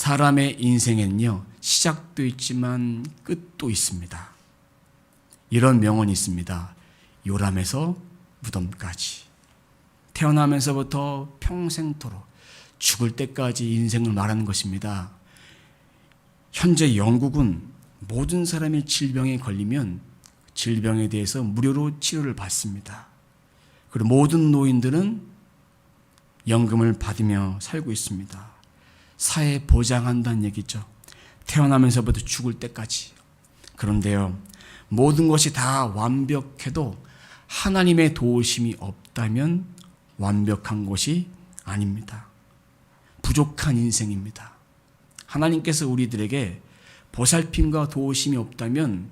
사람의 인생에는요, 시작도 있지만 끝도 있습니다. 이런 명언이 있습니다. 요람에서 무덤까지. 태어나면서부터 평생토록 죽을 때까지 인생을 말하는 것입니다. 현재 영국은 모든 사람이 질병에 걸리면 질병에 대해서 무료로 치료를 받습니다. 그리고 모든 노인들은 연금을 받으며 살고 있습니다. 사회 보장한다는 얘기죠. 태어나면서부터 죽을 때까지. 그런데요, 모든 것이 다 완벽해도 하나님의 도우심이 없다면 완벽한 것이 아닙니다. 부족한 인생입니다. 하나님께서 우리들에게 보살핌과 도우심이 없다면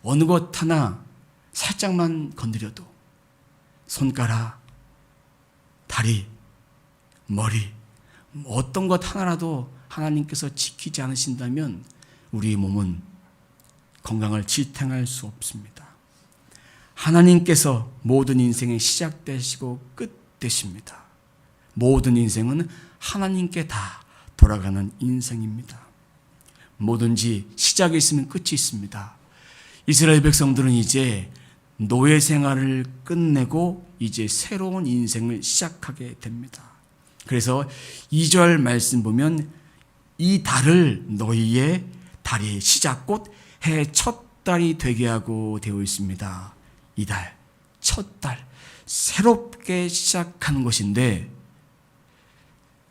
어느 것 하나 살짝만 건드려도 손가락, 다리, 머리, 어떤 것 하나라도 하나님께서 지키지 않으신다면 우리 몸은 건강을 지탱할 수 없습니다. 하나님께서 모든 인생의 시작 되시고 끝 되십니다. 모든 인생은 하나님께 다 돌아가는 인생입니다. 뭐든지 시작이 있으면 끝이 있습니다. 이스라엘 백성들은 이제 노예 생활을 끝내고 이제 새로운 인생을 시작하게 됩니다. 그래서 2절 말씀 보면 이 달을 너희의 달이 시작 곧 해 첫 달이 되게 하고 되어 있습니다. 이 달, 첫 달, 새롭게 시작하는 것인데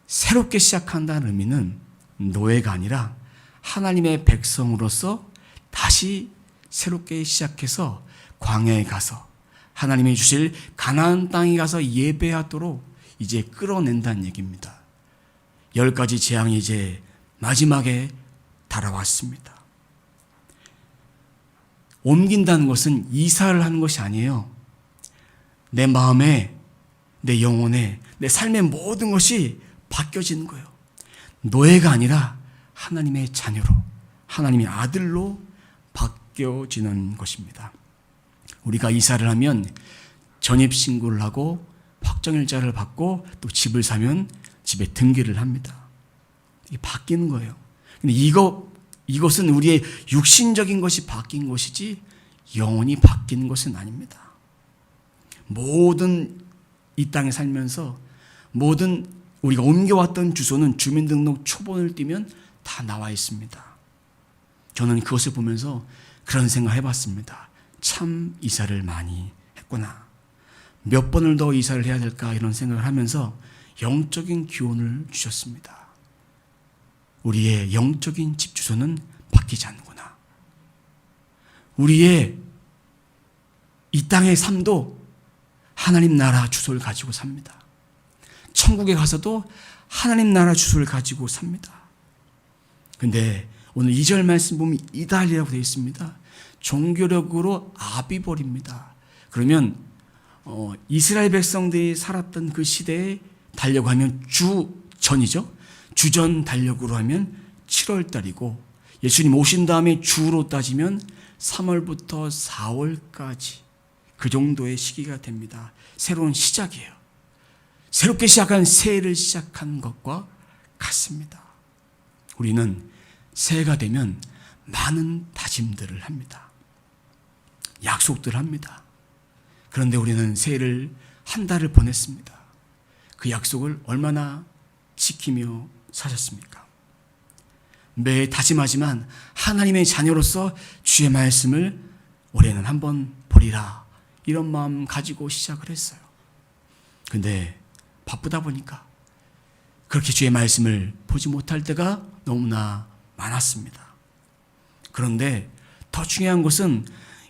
새롭게 시작한다는 의미는 노예가 아니라 하나님의 백성으로서 다시 새롭게 시작해서 광야에 가서 하나님이 주실 가나안 땅에 가서 예배하도록 이제 끌어낸다는 얘기입니다. 10가지 재앙이 이제 마지막에 달아왔습니다. 옮긴다는 것은 이사를 하는 것이 아니에요. 내 마음에, 내 영혼에, 내 삶의 모든 것이 바뀌어지는 거예요. 노예가 아니라 하나님의 자녀로, 하나님의 아들로 바뀌어지는 것입니다. 우리가 이사를 하면 전입신고를 하고 확정일자를 받고 또 집을 사면 집에 등기를 합니다. 이게 바뀌는 거예요. 근데 이것은 우리의 육신적인 것이 바뀐 것이지 영혼이 바뀌는 것은 아닙니다. 모든 이 땅에 살면서 모든 우리가 옮겨왔던 주소는 주민등록 초본을 띄면 다 나와 있습니다. 저는 그것을 보면서 그런 생각을 해봤습니다. 참 이사를 많이 했구나. 몇 번을 더 이사를 해야 될까 이런 생각을 하면서 영적인 기원을 주셨습니다. 우리의 영적인 집 주소는 바뀌지 않는구나. 우리의 이 땅의 삶도 하나님 나라 주소를 가지고 삽니다. 천국에 가서도 하나님 나라 주소를 가지고 삽니다. 근데 오늘 2절 말씀 보면 이달이라고 되어 있습니다. 종교력으로 아비벌입니다. 그러면 이스라엘 백성들이 살았던 그 시대에 달려고 하면 주전이죠. 주전 달력으로 하면 7월달이고 예수님 오신 다음에 주로 따지면 3월부터 4월까지 그 정도의 시기가 됩니다. 새로운 시작이에요. 새롭게 시작한 새해를 시작한 것과 같습니다. 우리는 새해가 되면 많은 다짐들을 합니다. 약속들을 합니다. 그런데 우리는 새해를 한 달을 보냈습니다. 그 약속을 얼마나 지키며 사셨습니까? 매일 다짐하지만 하나님의 자녀로서 주의 말씀을 올해는 한번 보리라 이런 마음 가지고 시작을 했어요. 근데 바쁘다 보니까 그렇게 주의 말씀을 보지 못할 때가 너무나 많았습니다. 그런데 더 중요한 것은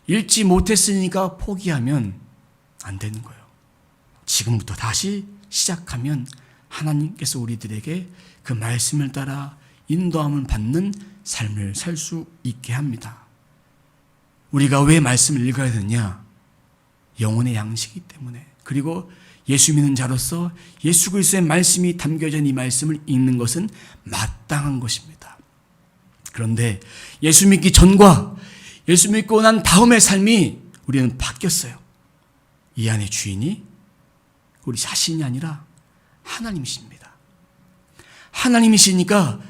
읽지 못했으니까 포기하면 안 되는 거예요. 지금부터 다시 시작하면 하나님께서 우리들에게 그 말씀을 따라 인도함을 받는 삶을 살 수 있게 합니다. 우리가 왜 말씀을 읽어야 되느냐? 영혼의 양식이기 때문에. 그리고 예수 믿는 자로서 예수 그리스도의 말씀이 담겨져 있는 이 말씀을 읽는 것은 마땅한 것입니다. 그런데 예수 믿기 전과 예수 믿고 난 다음의 삶이 우리는 바뀌었어요. 이 안의 주인이 우리 자신이 아니라 하나님이십니다. 하나님이시니까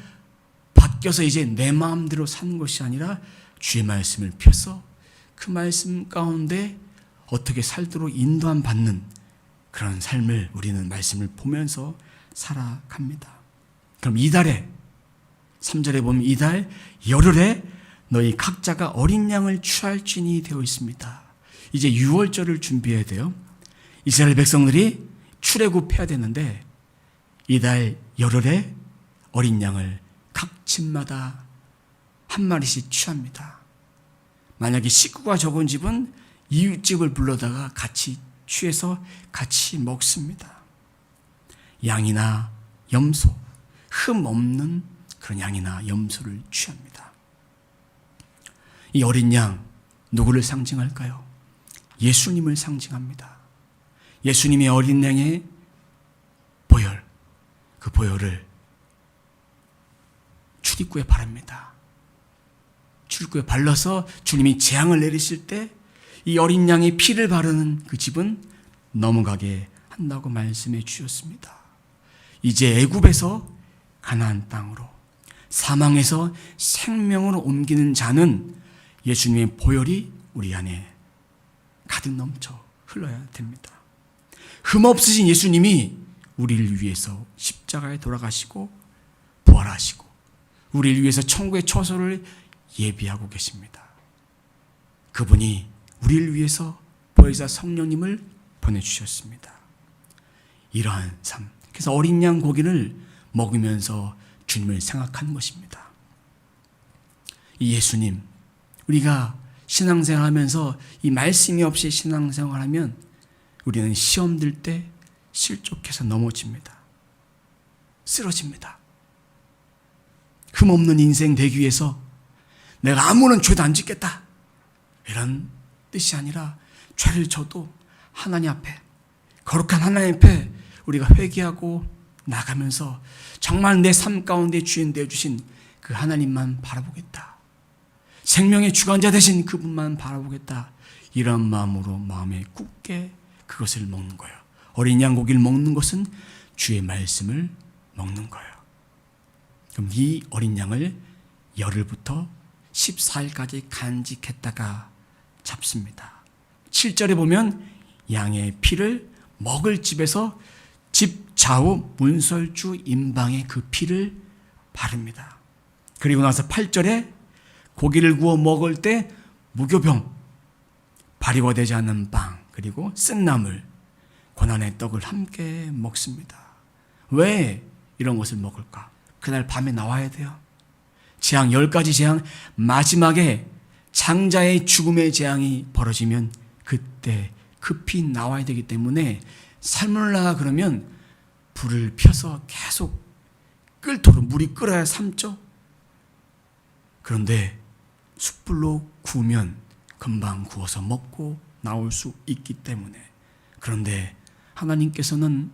바뀌어서 이제 내 마음대로 사는 것이 아니라 주의 말씀을 펴서 그 말씀 가운데 어떻게 살도록 인도함 받는 그런 삶을 우리는 말씀을 보면서 살아갑니다. 그럼 이달에 3절에 보면 이달 열흘에 너희 각자가 어린 양을 취할지니 되어 있습니다. 이제 6월절을 준비해야 돼요. 이스라엘 백성들이 출애굽해야 되는데 이달 열흘에 어린 양을 각 집마다 한 마리씩 취합니다. 만약에 식구가 적은 집은 이웃집을 불러다가 같이 취해서 같이 먹습니다. 양이나 염소, 흠 없는 그런 양이나 염소를 취합니다. 이 어린 양 누구를 상징할까요? 예수님을 상징합니다. 예수님의 어린 양의 보혈, 그 보혈을 출입구에 바릅니다. 출입구에 발라서 주님이 재앙을 내리실 때 이 어린 양의 피를 바르는 그 집은 넘어가게 한다고 말씀해 주셨습니다. 이제 애굽에서 가나안 땅으로, 사망에서 생명으로 옮기는 자는 예수님의 보혈이 우리 안에 가득 넘쳐 흘러야 됩니다. 흠없으신 예수님이 우리를 위해서 십자가에 돌아가시고 부활하시고 우리를 위해서 천국의 처소를 예비하고 계십니다. 그분이 우리를 위해서 보혜사 성령님을 보내주셨습니다. 이러한 삶, 그래서 어린 양 고기를 먹으면서 주님을 생각하는 것입니다. 이 예수님, 우리가 신앙생활하면서 이 말씀이 없이 신앙생활하면 우리는 시험 들 때 실족해서 넘어집니다. 쓰러집니다. 흠없는 인생 되기 위해서 내가 아무런 죄도 안 짓겠다, 이런 뜻이 아니라 죄를 져도 하나님 앞에, 거룩한 하나님 앞에 우리가 회개하고 나가면서 정말 내 삶 가운데 주인 되어주신 그 하나님만 바라보겠다, 생명의 주관자 되신 그분만 바라보겠다, 이런 마음으로 마음에 굳게 그것을 먹는 거예요. 어린 양 고기를 먹는 것은 주의 말씀을 먹는 거예요. 그럼 이 어린 양을 열흘부터 14일까지 간직했다가 잡습니다. 7절에 보면 양의 피를 먹을 집에서 집 좌우 문설주 임방에 그 피를 바릅니다. 그리고 나서 8절에 고기를 구워 먹을 때 무교병, 발효되지 않은 빵, 그리고 쓴 나물, 고난의 떡을 함께 먹습니다. 왜 이런 것을 먹을까? 그날 밤에 나와야 돼요. 재앙, 10가지 재앙 마지막에 장자의 죽음의 재앙이 벌어지면 그때 급히 나와야 되기 때문에 삶을라 그러면 불을 펴서 계속 끓도록, 물이 끓어야 삶죠. 그런데 숯불로 구우면 금방 구워서 먹고 나올 수 있기 때문에. 그런데 하나님께서는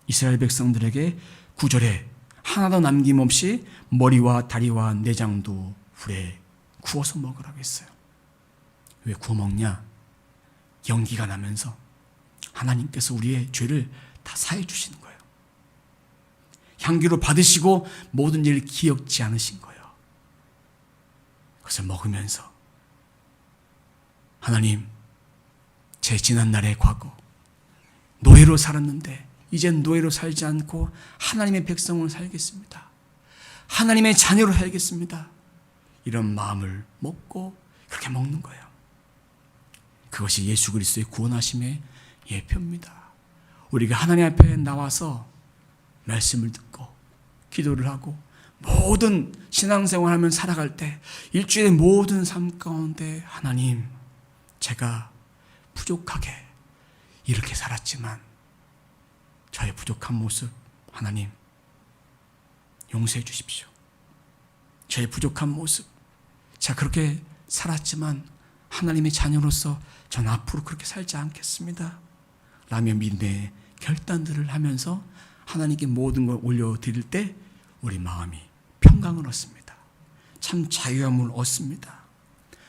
이스라엘 백성들에게 9절에 하나도 남김없이 머리와 다리와 내장도 불에 구워서 먹으라고 했어요. 왜 구워 먹냐? 연기가 나면서 하나님께서 우리의 죄를 다 사해 주시는 거예요. 향기로 받으시고 모든 일을 기억지 않으신 거예요. 그것을 먹으면서 하나님, 제 지난날의 과거 노예로 살았는데 이젠 노예로 살지 않고 하나님의 백성으로 살겠습니다. 하나님의 자녀로 살겠습니다. 이런 마음을 먹고 그렇게 먹는 거예요. 그것이 예수 그리스도의 구원하심의 예표입니다. 우리가 하나님 앞에 나와서 말씀을 듣고 기도를 하고 모든 신앙생활하면 살아갈 때 일주일의 모든 삶 가운데 하나님, 제가 부족하게 이렇게 살았지만 저의 부족한 모습 하나님 용서해 주십시오. 저의 부족한 모습, 제가 그렇게 살았지만 하나님의 자녀로서 전 앞으로 그렇게 살지 않겠습니다 라며 믿음의 결단들을 하면서 하나님께 모든 걸 올려드릴 때 우리 마음이 평강을 얻습니다. 참 자유함을 얻습니다.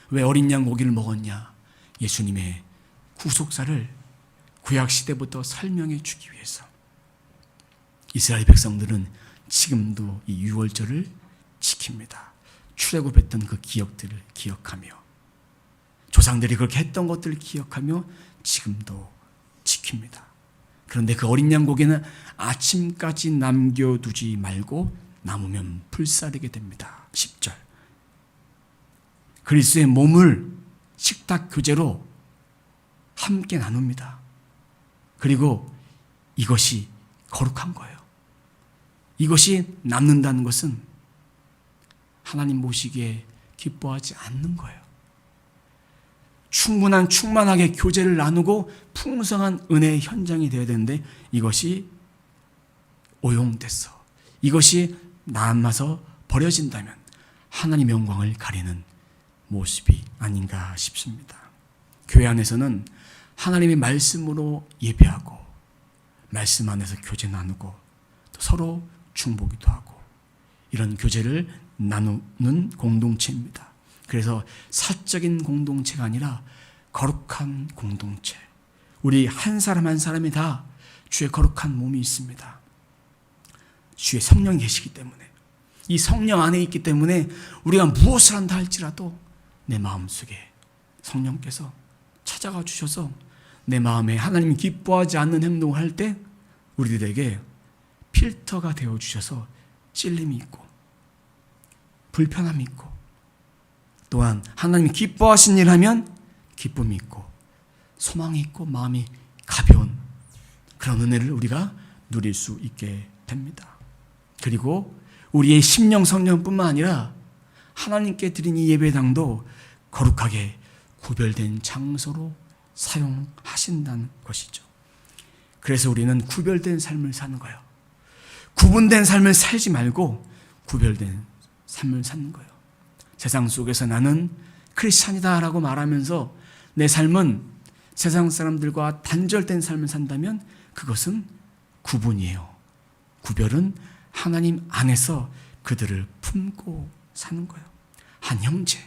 왜 어린 양 고기를 먹었냐? 예수님의 구속사를 구약시대부터 설명해 주기 위해서. 이스라엘 백성들은 지금도 이 유월절을 지키고 지킵니다. 출애굽했던 그 기억들을 기억하며 조상들이 그렇게 했던 것들을 기억하며 지금도 지킵니다. 그런데 그 어린 양 고기는 아침까지 남겨두지 말고 남으면 불사르게 됩니다. 10절. 그리스도의 몸을 식탁 교제로 함께 나눕니다. 그리고 이것이 거룩한 거예요. 이것이 남는다는 것은 하나님 보시기에 기뻐하지 않는 거예요. 충만하게 교제를 나누고 풍성한 은혜의 현장이 되어야 되는데 이것이 오용됐어. 이것이 남아서 버려진다면 하나님의 영광을 가리는 모습이 아닌가 싶습니다. 교회 안에서는 하나님의 말씀으로 예배하고 말씀 안에서 교제 나누고 또 서로 중보기도 하고 이런 교제를 나누는 공동체입니다. 그래서 사적인 공동체가 아니라 거룩한 공동체. 우리 한 사람 한 사람이 다 주의 거룩한 몸이 있습니다. 주의 성령이 계시기 때문에 이 성령 안에 있기 때문에 우리가 무엇을 한다 할지라도 내 마음속에 성령께서 찾아가 주셔서 내 마음에 하나님이 기뻐하지 않는 행동을 할 때 우리들에게 필터가 되어 주셔서 찔림이 있고 불편함이 있고 또한 하나님이 기뻐하신 일 하면 기쁨이 있고 소망이 있고 마음이 가벼운 그런 은혜를 우리가 누릴 수 있게 됩니다. 그리고 우리의 심령 성령뿐만 아니라 하나님께 드린 이 예배당도 거룩하게 구별된 장소로 사용하신다는 것이죠. 그래서 우리는 구별된 삶을 사는 거예요. 구분된 삶을 살지 말고 구별된 삶을 사는 거예요. 세상 속에서 나는 크리스찬이다라고 말하면서 내 삶은 세상 사람들과 단절된 삶을 산다면 그것은 구분이에요. 구별은 하나님 안에서 그들을 품고 사는 거예요. 한 형제,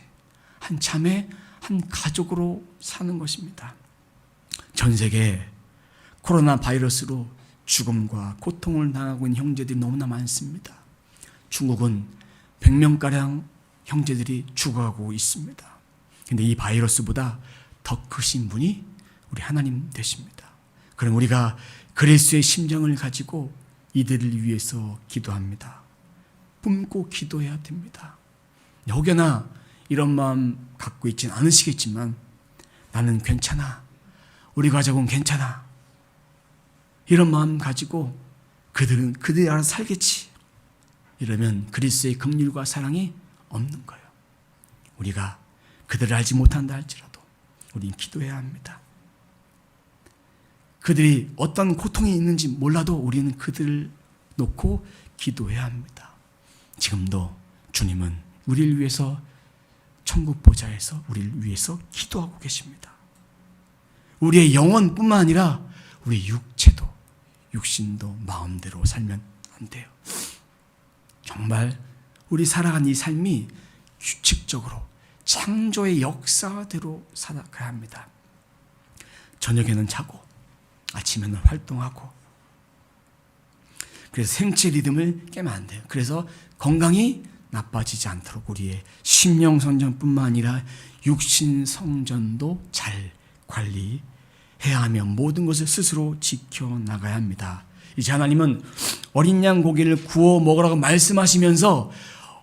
한 자매, 한 가족으로 사는 것입니다. 전 세계에 코로나 바이러스로 죽음과 고통을 당하고 있는 형제들이 너무나 많습니다. 중국은 100명가량 형제들이 죽어가고 있습니다. 그런데 이 바이러스보다 더 크신 분이 우리 하나님 되십니다. 그럼 우리가 그리스도의 심정을 가지고 이들을 위해서 기도합니다. 품고 기도해야 됩니다. 혹여나 이런 마음 갖고 있지는 않으시겠지만 나는 괜찮아. 우리 가족은 괜찮아. 이런 마음 가지고 그들은 그들이 알아서 살겠지. 이러면 그리스도의 긍휼과 사랑이 없는 거예요. 우리가 그들을 알지 못한다 할지라도 우리는 기도해야 합니다. 그들이 어떤 고통이 있는지 몰라도 우리는 그들을 놓고 기도해야 합니다. 지금도 주님은 우리를 위해서 천국 보좌에서 우리를 위해서 기도하고 계십니다. 우리의 영혼뿐만 아니라 우리 육체도 육신도 마음대로 살면 안 돼요. 정말 우리 살아간 이 삶이 규칙적으로 창조의 역사대로 살아가야 합니다. 저녁에는 자고 아침에는 활동하고 그래서 생체 리듬을 깨면 안 돼요. 그래서 건강이 나빠지지 않도록 우리의 심령 성전뿐만 아니라 육신 성전도 잘 관리해야 하며 모든 것을 스스로 지켜나가야 합니다. 이제 하나님은 어린 양 고기를 구워 먹으라고 말씀하시면서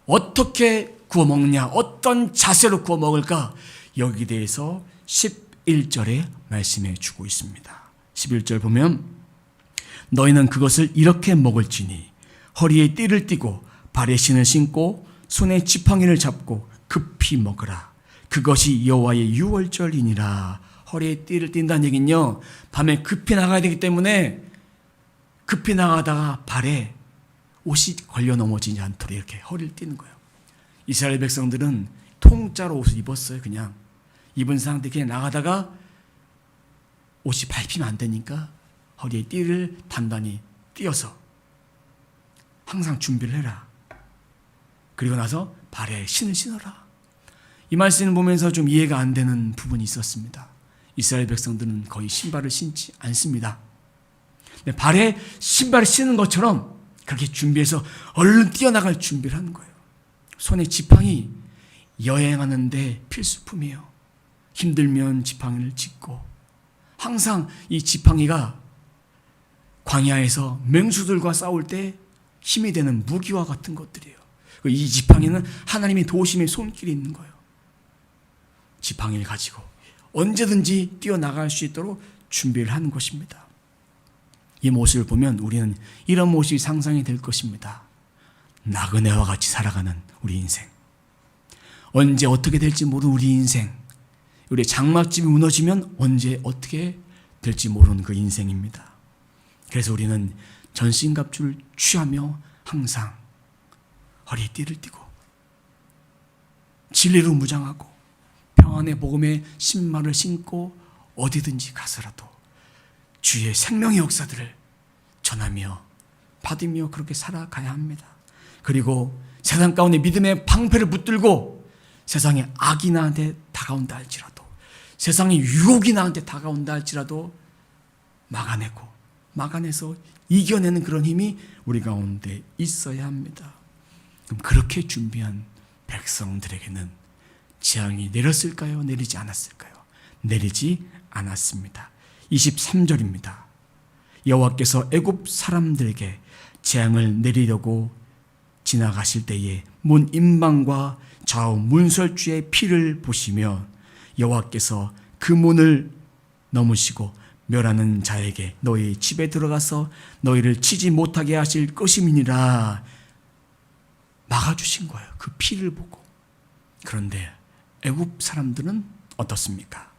어떻게 구워 먹느냐, 어떤 자세로 구워 먹을까, 여기에 대해서 11절에 말씀해 주고 있습니다. 11절 보면 너희는 그것을 이렇게 먹을지니 허리에 띠를 띠고 발에 신을 신고 손에 지팡이를 잡고 급히 먹으라. 그것이 여호와의 유월절이니라. 허리에 띠를 띈다는 얘기는요, 밤에 급히 나가야 되기 때문에 급히 나가다가 발에 옷이 걸려 넘어지지 않도록 이렇게 허리를 띠는 거예요. 이스라엘 백성들은 통짜로 옷을 입었어요. 그냥 입은 상태 그냥 나가다가 옷이 밟히면 안 되니까 허리에 띠를 단단히 띄어서 항상 준비를 해라. 그리고 나서 발에 신을 신어라. 이 말씀을 보면서 좀 이해가 안 되는 부분이 있었습니다. 이스라엘 백성들은 거의 신발을 신지 않습니다. 근데 발에 신발을 신는 것처럼 그렇게 준비해서 얼른 뛰어나갈 준비를 하는 거예요. 손에 지팡이 여행하는데 필수품이에요. 힘들면 지팡이를 짚고, 항상 이 지팡이가 광야에서 맹수들과 싸울 때 힘이 되는 무기와 같은 것들이에요. 이 지팡이는 하나님의 도우심의 손길이 있는 거예요. 지팡이를 가지고 언제든지 뛰어나갈 수 있도록 준비를 하는 것입니다. 이 모습을 보면 우리는 이런 모습이 상상이 될 것입니다. 나그네와 같이 살아가는 우리 인생, 언제 어떻게 될지 모르는 우리 인생, 우리 장막집이 무너지면 언제 어떻게 될지 모르는 그 인생입니다. 그래서 우리는 전신갑주를 취하며 항상 허리에 띠를 띠고 진리로 무장하고 평안의 복음의 신발을 신고 어디든지 가서라도 주의 생명의 역사들을 전하며 받으며 그렇게 살아가야 합니다. 그리고 세상 가운데 믿음의 방패를 붙들고 세상에 악이 나한테 다가온다 할지라도, 세상의 유혹이 나한테 다가온다 할지라도 막아내서 이겨내는 그런 힘이 우리 가운데 있어야 합니다. 그럼 그렇게 준비한 백성들에게는 재앙이 내렸을까요? 내리지 않았을까요? 내리지 않았습니다. 23절입니다. 여호와께서 애굽 사람들에게 재앙을 내리려고 지나가실 때에 문 임방과 좌우 문설주의 피를 보시며 여호와께서 그 문을 넘으시고 멸하는 자에게 너희 집에 들어가서 너희를 치지 못하게 하실 것임이니라 막아주신 거예요. 그 피를 보고. 그런데 애굽 사람들은 어떻습니까?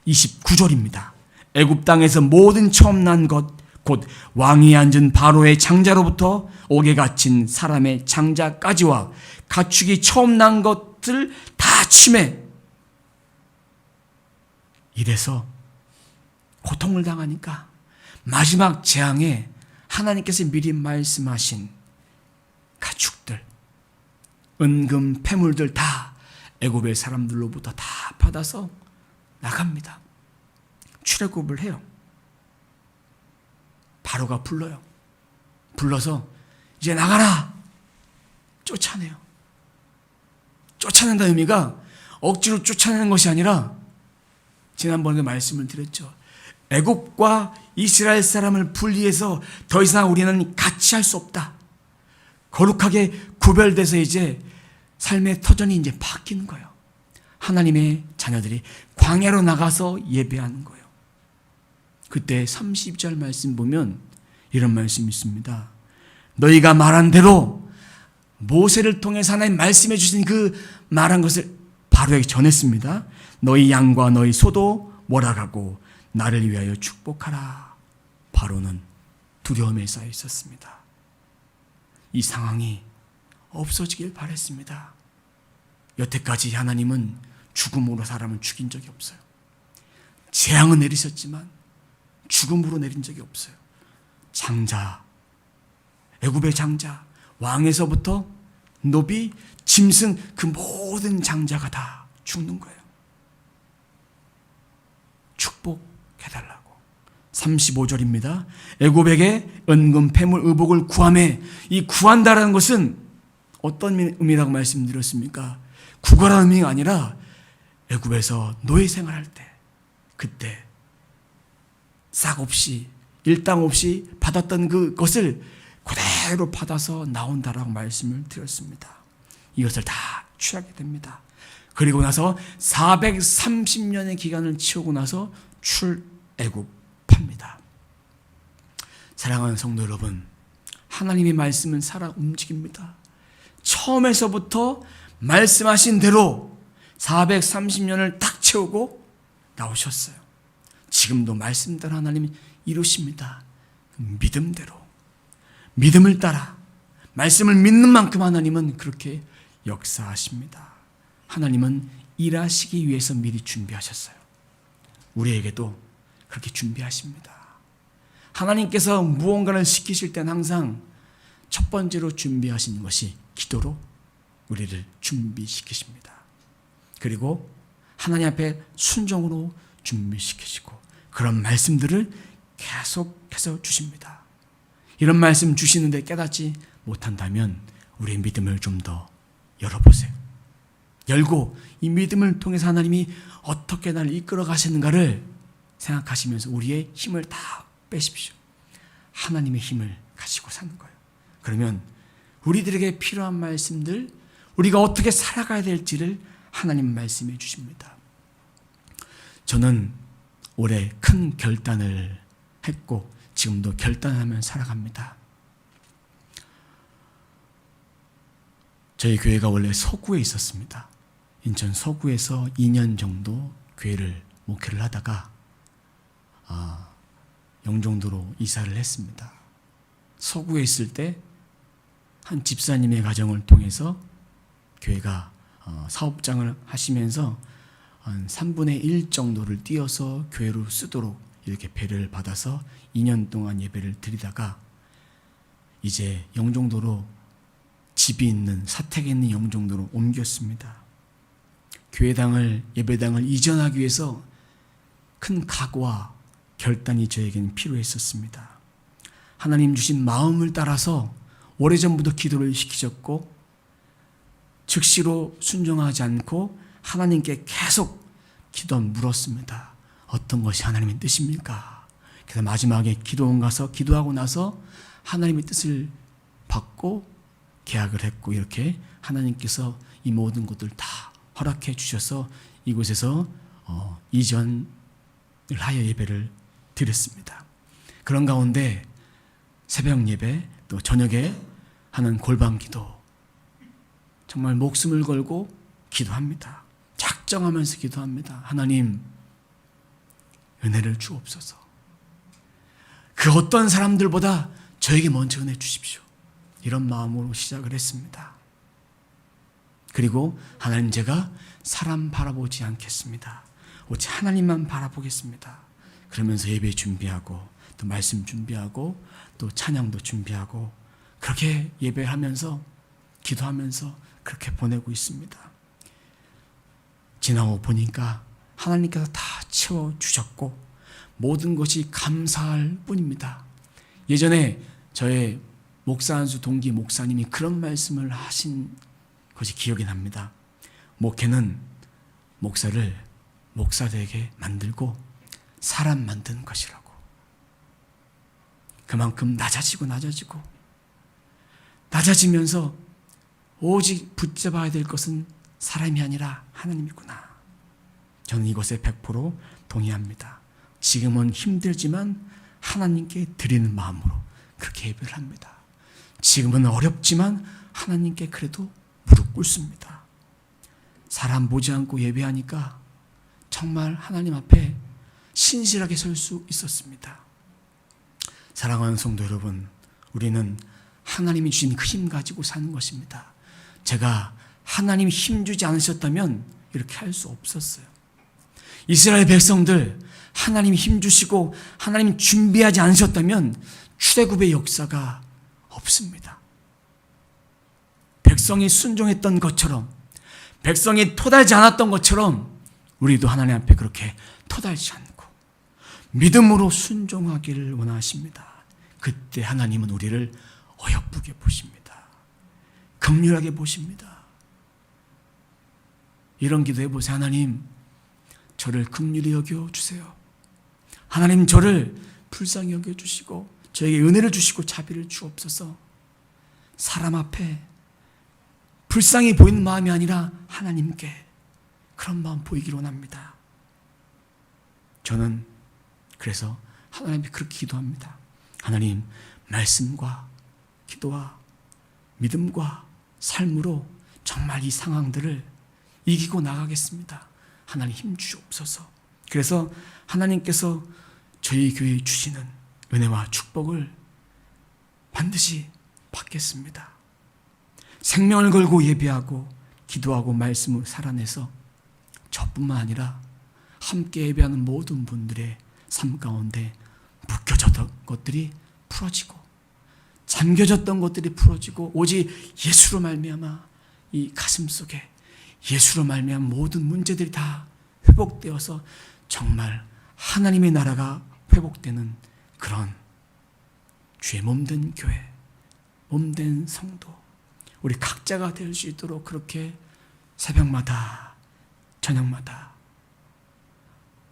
29절입니다. 애굽 땅에서 모든 처음 난 것 곧 왕이 앉은 바로의 장자로부터 옥에 갇힌 사람의 장자까지와 가축이 처음 난 것들 다 침해. 이래서 고통을 당하니까 마지막 재앙에 하나님께서 미리 말씀하신 가축들, 은금, 폐물들 다 애굽의 사람들로부터 다 받아서 나갑니다. 출애굽을 해요. 바로가 불러요. 불러서 이제 나가라! 쫓아내요. 쫓아낸다는 의미가 억지로 쫓아내는 것이 아니라, 지난번에 말씀을 드렸죠. 애굽과 이스라엘 사람을 분리해서 더 이상 우리는 같이 할 수 없다. 거룩하게 구별돼서 이제 삶의 터전이 이제 바뀌는 거예요. 하나님의 자녀들이 광야로 나가서 예배하는 거예요. 그때 30절 말씀 보면 이런 말씀이 있습니다. 너희가 말한 대로 모세를 통해서 하나님 말씀해 주신 그 말한 것을 바로에게 전했습니다. 너희 양과 너희 소도 몰아가고 나를 위하여 축복하라. 바로는 두려움에 쌓여 있었습니다. 이 상황이 없어지길 바랬습니다. 여태까지 하나님은 죽음으로 사람을 죽인 적이 없어요. 재앙은 내리셨지만 죽음으로 내린 적이 없어요. 장자, 애굽의 장자, 왕에서부터 노비, 짐승 그 모든 장자가 다 죽는 거예요. 축복해달라고. 35절입니다. 애굽에게 은금, 폐물, 의복을 구하며, 이 구한다라는 것은 어떤 의미라고 말씀드렸습니까? 구걸하는 의미가 아니라 애굽에서 노예 생활할 때, 그때 싹 없이 일당 없이 받았던 그것을 그대로 받아서 나온다라고 말씀을 드렸습니다. 이것을 다 취하게 됩니다. 그리고 나서 430년의 기간을 치우고 나서 출애굽합니다. 사랑하는 성도 여러분, 하나님의 말씀은 살아 움직입니다. 처음에서부터 말씀하신 대로 430년을 딱 채우고 나오셨어요. 지금도 말씀대로 하나님이 이루십니다. 믿음대로, 믿음을 따라 말씀을 믿는 만큼 하나님은 그렇게 역사하십니다. 하나님은 일하시기 위해서 미리 준비하셨어요. 우리에게도 그렇게 준비하십니다. 하나님께서 무언가를 시키실 때는 항상 첫 번째로 준비하시는 것이 기도로 우리를 준비시키십니다. 그리고 하나님 앞에 순종으로 준비시키시고 그런 말씀들을 계속해서 주십니다. 이런 말씀 주시는데 깨닫지 못한다면 우리의 믿음을 좀 더 열어보세요. 열고 이 믿음을 통해서 하나님이 어떻게 나를 이끌어 가시는가를 생각하시면서 우리의 힘을 다 빼십시오. 하나님의 힘을 가지고 사는 거예요. 그러면 우리들에게 필요한 말씀들, 우리가 어떻게 살아가야 될지를 하나님 말씀해 주십니다. 저는 올해 큰 결단을 했고 지금도 결단하며 살아갑니다. 저희 교회가 원래 서구에 있었습니다. 인천 서구에서 2년 정도 교회를 목회를 하다가 영종도로 이사를 했습니다. 서구에 있을 때 한 집사님의 가정을 통해서 교회가 사업장을 하시면서 한 3분의 1 정도를 띄어서 교회로 쓰도록 이렇게 배려를 받아서 2년 동안 예배를 드리다가 이제 영종도로 집이 있는 사택에 있는 영종도로 옮겼습니다. 교회당을 예배당을 이전하기 위해서 큰 각오와 결단이 저에게는 필요했었습니다. 하나님 주신 마음을 따라서 오래전부터 기도를 시키셨고 즉시로 순종하지 않고 하나님께 계속 물었습니다. 어떤 것이 하나님의 뜻입니까? 그래서 마지막에 기도원 가서 기도하고 나서 하나님의 뜻을 받고 계약을 했고 이렇게 하나님께서 이 모든 것들 다 허락해 주셔서 이곳에서 이전을 하여 예배를 드렸습니다. 그런 가운데 새벽 예배 또 저녁에 하는 골방 기도 정말 목숨을 걸고 기도합니다. 작정하면서 기도합니다. 하나님 은혜를 주옵소서. 그 어떤 사람들보다 저에게 먼저 은혜 주십시오. 이런 마음으로 시작을 했습니다. 그리고 하나님 제가 사람 바라보지 않겠습니다. 오직 하나님만 바라보겠습니다. 그러면서 예배 준비하고 또 말씀 준비하고 또 찬양도 준비하고 그렇게 예배하면서 기도하면서 그렇게 보내고 있습니다. 지나고 보니까 하나님께서 다 채워주셨고 모든 것이 감사할 뿐입니다. 예전에 저의 목사 안수 동기 목사님이 그런 말씀을 하신 것이 기억이 납니다. 목회는 목사를 목사되게 만들고 사람 만드는 것이라고. 그만큼 낮아지면서 오직 붙잡아야 될 것은 사람이 아니라 하나님이구나. 저는 이것에 100% 동의합니다. 지금은 힘들지만 하나님께 드리는 마음으로 그렇게 예배를 합니다. 지금은 어렵지만 하나님께 그래도 무릎 꿇습니다. 사람 보지 않고 예배하니까 정말 하나님 앞에 신실하게 설 수 있었습니다. 사랑하는 성도 여러분, 우리는 하나님이 주신 그 힘 가지고 사는 것입니다. 제가 하나님이 힘 주지 않으셨다면 이렇게 할 수 없었어요. 이스라엘 백성들 하나님이 힘 주시고 하나님이 준비하지 않으셨다면 출애굽의 역사가 없습니다. 백성이 순종했던 것처럼 백성이 토달지 않았던 것처럼 우리도 하나님 앞에 그렇게 토달지 않고 믿음으로 순종하기를 원하십니다. 그때 하나님은 우리를 어여쁘게 보십니다. 긍휼하게 보십니다. 이런 기도 해보세요. 하나님, 저를 긍휼히 여겨주세요. 하나님, 저를 불쌍히 여겨주시고 저에게 은혜를 주시고 자비를 주옵소서. 사람 앞에 불쌍히 보이는 마음이 아니라 하나님께 그런 마음 보이기를 원합니다. 저는 그래서 하나님께 그렇게 기도합니다. 하나님, 말씀과 기도와 믿음과 삶으로 정말 이 상황들을 이기고 나가겠습니다. 하나님 힘 주옵소서. 그래서 하나님께서 저희 교회에 주시는 은혜와 축복을 반드시 받겠습니다. 생명을 걸고 예배하고 기도하고 말씀을 살아내서 저뿐만 아니라 함께 예배하는 모든 분들의 삶 가운데 묶여졌던 것들이 풀어지고 잠겨졌던 것들이 풀어지고 오직 예수로 말미암아 이 가슴 속에 예수로 말미암아 모든 문제들이 다 회복되어서 정말 하나님의 나라가 회복되는 그런 주의 몸된 교회, 몸된 성도, 우리 각자가 될 수 있도록 그렇게 새벽마다 저녁마다,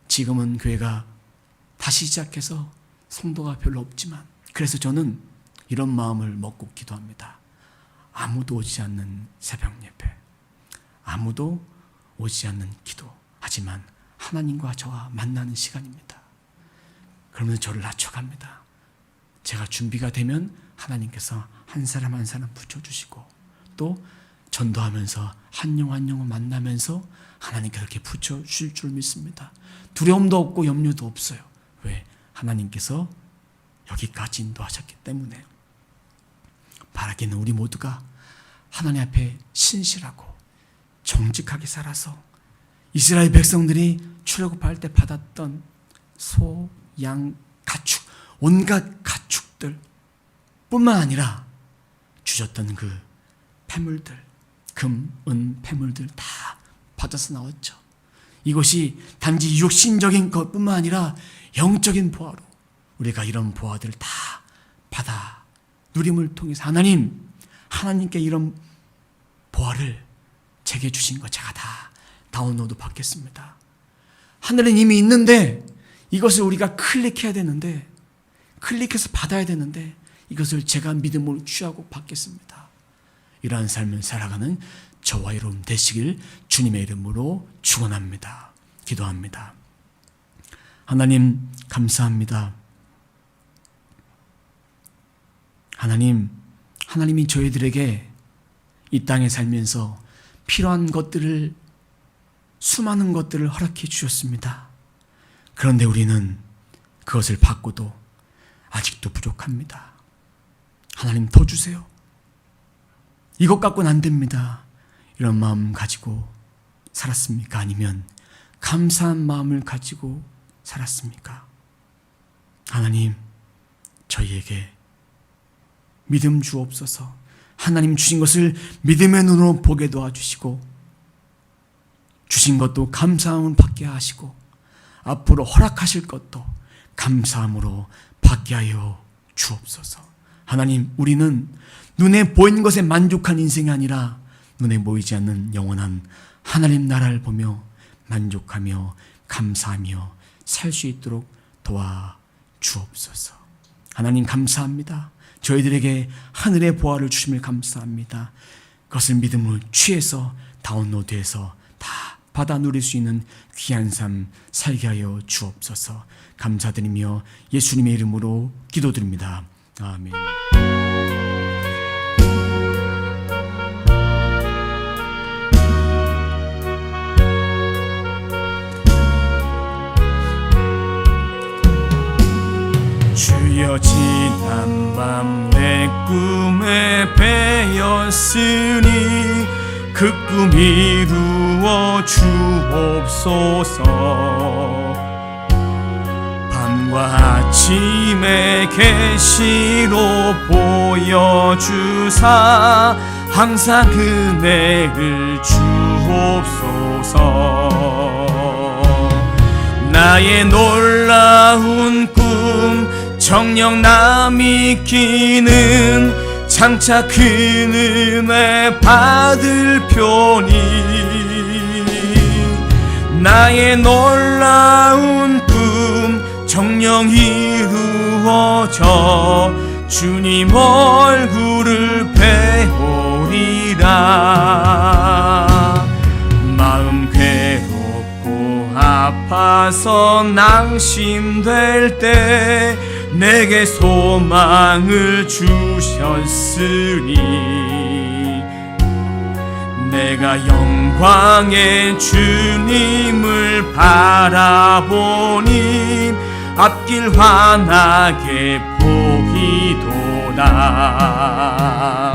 지금은 교회가 다시 시작해서 성도가 별로 없지만, 그래서 저는 이런 마음을 먹고 기도합니다. 아무도 오지 않는 새벽 예배, 아무도 오지 않는 기도, 하지만 하나님과 저와 만나는 시간입니다. 그러면서 저를 낮춰갑니다. 제가 준비가 되면 하나님께서 한 사람 한 사람 붙여주시고, 또 전도하면서 한 영 한 영을 만나면서 하나님께서 그렇게 붙여주실 줄 믿습니다. 두려움도 없고 염려도 없어요. 왜? 하나님께서 여기까지 인도하셨기 때문에. 바라기는 우리 모두가 하나님 앞에 신실하고 정직하게 살아서 이스라엘 백성들이 출애굽할 때 받았던 소, 양, 가축, 온갖 가축들 뿐만 아니라 주셨던 그 폐물들, 금, 은, 폐물들 다 받아서 나왔죠. 이것이 단지 육신적인 것뿐만 아니라 영적인 보화로 우리가 이런 보화들을 다 받아 누림을 통해서 하나님께 이런 보화를 제게 주신 거 제가 다 다운로드 받겠습니다. 하늘은 이미 있는데 이것을 우리가 클릭해야 되는데, 클릭해서 받아야 되는데 이것을 제가 믿음으로 취하고 받겠습니다. 이러한 삶을 살아가는 저와 여러분 되시길 주님의 이름으로 축원합니다. 기도합니다. 하나님 감사합니다. 하나님이 저희들에게 이 땅에 살면서 필요한 것들을, 수많은 것들을 허락해 주셨습니다. 그런데 우리는 그것을 받고도 아직도 부족합니다. 하나님 더 주세요. 이것 갖고는 안 됩니다. 이런 마음 가지고 살았습니까? 아니면 감사한 마음을 가지고 살았습니까? 하나님, 저희에게 믿음 주옵소서. 하나님 주신 것을 믿음의 눈으로 보게 도와주시고, 주신 것도 감사함을 받게 하시고, 앞으로 허락하실 것도 감사함으로 받게 하여 주옵소서. 하나님, 우리는 눈에 보이는 것에 만족한 인생이 아니라 눈에 보이지 않는 영원한 하나님 나라를 보며 만족하며 감사하며 살 수 있도록 도와 주옵소서. 하나님 감사합니다. 저희들에게 하늘의 보화를 주심을 감사합니다. 그것을 믿음으로 취해서 다운로드해서 다 받아 누릴 수 있는 귀한 삶 살게 하여 주옵소서. 감사드리며 예수님의 이름으로 기도드립니다. 아멘. 주여, 지난 밤 내 꿈에 배었으니 그 꿈 이루어 주옵소서. 밤과 아침에 계시로 보여주사 항상 은혜를 주옵소서. 나의 놀라운 꿈 정녕 남이 끼는 장차 큰 은혜 받을 표니, 나의 놀라운 꿈 정녕 이루어져 주님 얼굴을 배우리라. 마음 괴롭고 아파서 낭심될 때 내게 소망을 주셨으니, 내가 영광의 주님을 바라보니 앞길 환하게 보이도다.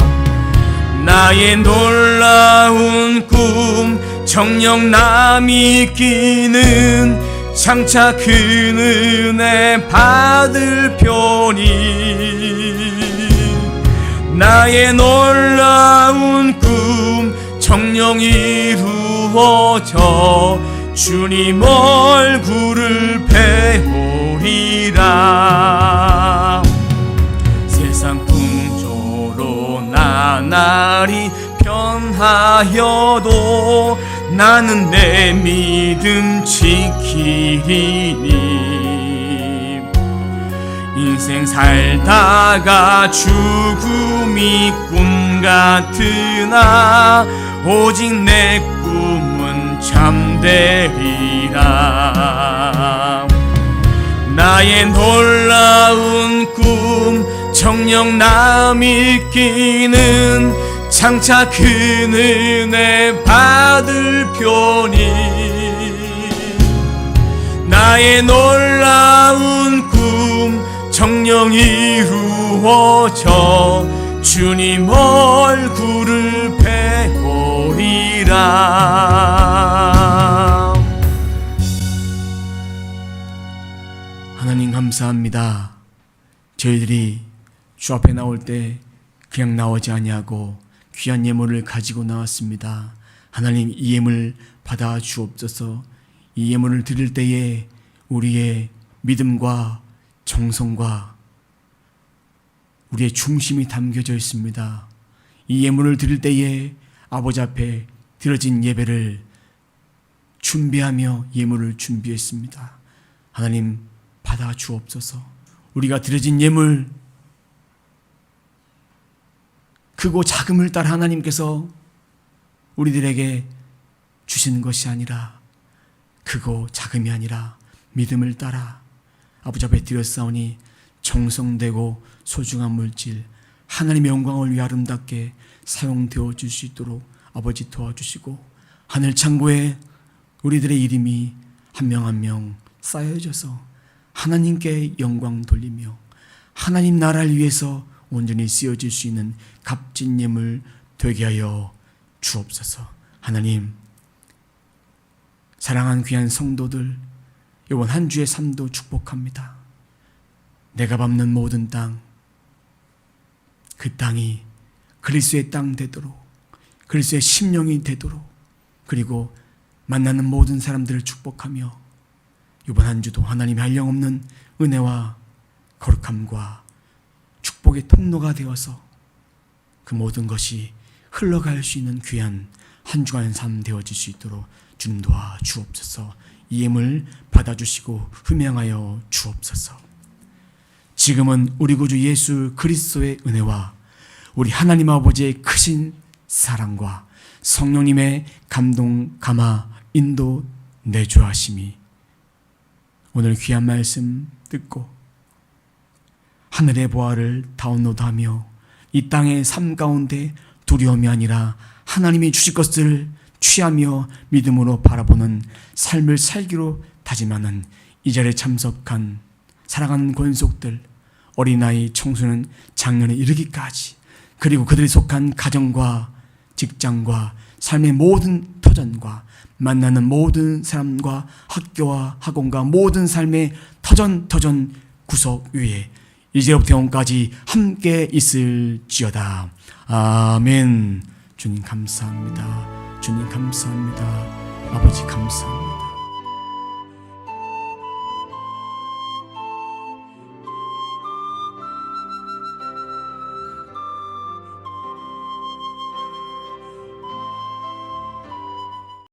나의 놀라운 꿈 정녕 남이 끼는 장차 큰 은혜 받을 표니, 나의 놀라운 꿈 정녕 이루어져 주님 얼굴을 배우리라. 세상 풍조로 나날이 아련하여도 나는 내 믿음 지키리니. 인생 살다가 죽음이 꿈 같으나 오직 내 꿈은 참되리라. 나의 놀라운 꿈 정녕 남이 끼는 장차 큰 은혜 받을 표니. 나의 놀라운 꿈 정녕 이루어져 주님 얼굴을 배우리라. 하나님 감사합니다. 저희들이 주 앞에 나올 때 그냥 나오지 아니하고 귀한 예물을 가지고 나왔습니다. 하나님, 이 예물 받아 주옵소서. 이 예물을 드릴 때에 우리의 믿음과 정성과 우리의 중심이 담겨져 있습니다. 이 예물을 드릴 때에 아버지 앞에 드려진 예배를 준비하며 예물을 준비했습니다. 하나님, 받아 주옵소서. 우리가 드려진 예물, 크고 작음을 따라 하나님께서 우리들에게 주신 것이 아니라, 크고 작음이 아니라 믿음을 따라 아버지 앞에 드렸사오니 정성되고 소중한 물질, 하나님의 영광을 위해 아름답게 사용되어 줄 수 있도록 아버지 도와주시고, 하늘 창고에 우리들의 이름이 한 명 한 명 쌓여져서 하나님께 영광 돌리며 하나님 나라를 위해서 온전히 쓰여질 수 있는 값진 예물 되게 하여 주옵소서. 하나님, 사랑한 귀한 성도들, 이번 한 주의 삶도 축복합니다. 내가 밟는 모든 땅, 그 땅이 그리스도의 땅 되도록, 그리스도의 심령이 되도록, 그리고 만나는 모든 사람들을 축복하며 이번 한 주도 하나님의 한량없는 은혜와 거룩함과 축복의 통로가 되어서 그 모든 것이 흘러갈 수 있는 귀한 한 주간 삶 되어질 수 있도록 주님 도와 주옵소서. 이 예물 받아주시고 흠양하여 주옵소서. 지금은 우리 구주 예수 그리스도의 은혜와 우리 하나님 아버지의 크신 사랑과 성령님의 감동, 감화, 인도, 내주하심이 오늘 귀한 말씀 듣고 하늘의 보화를 다운로드하며 이 땅의 삶 가운데 두려움이 아니라 하나님이 주실 것을 취하며 믿음으로 바라보는 삶을 살기로 다짐하는 이 자리에 참석한 사랑하는 권속들, 어린아이, 청소년, 장년에 이르기까지, 그리고 그들이 속한 가정과 직장과 삶의 모든 터전과 만나는 모든 사람과 학교와 학원과 모든 삶의 터전 구석 위에 이제부터 영원까지 함께 있을지어다. 아멘. 주님 감사합니다. 주님 감사합니다. 아버지 감사합니다.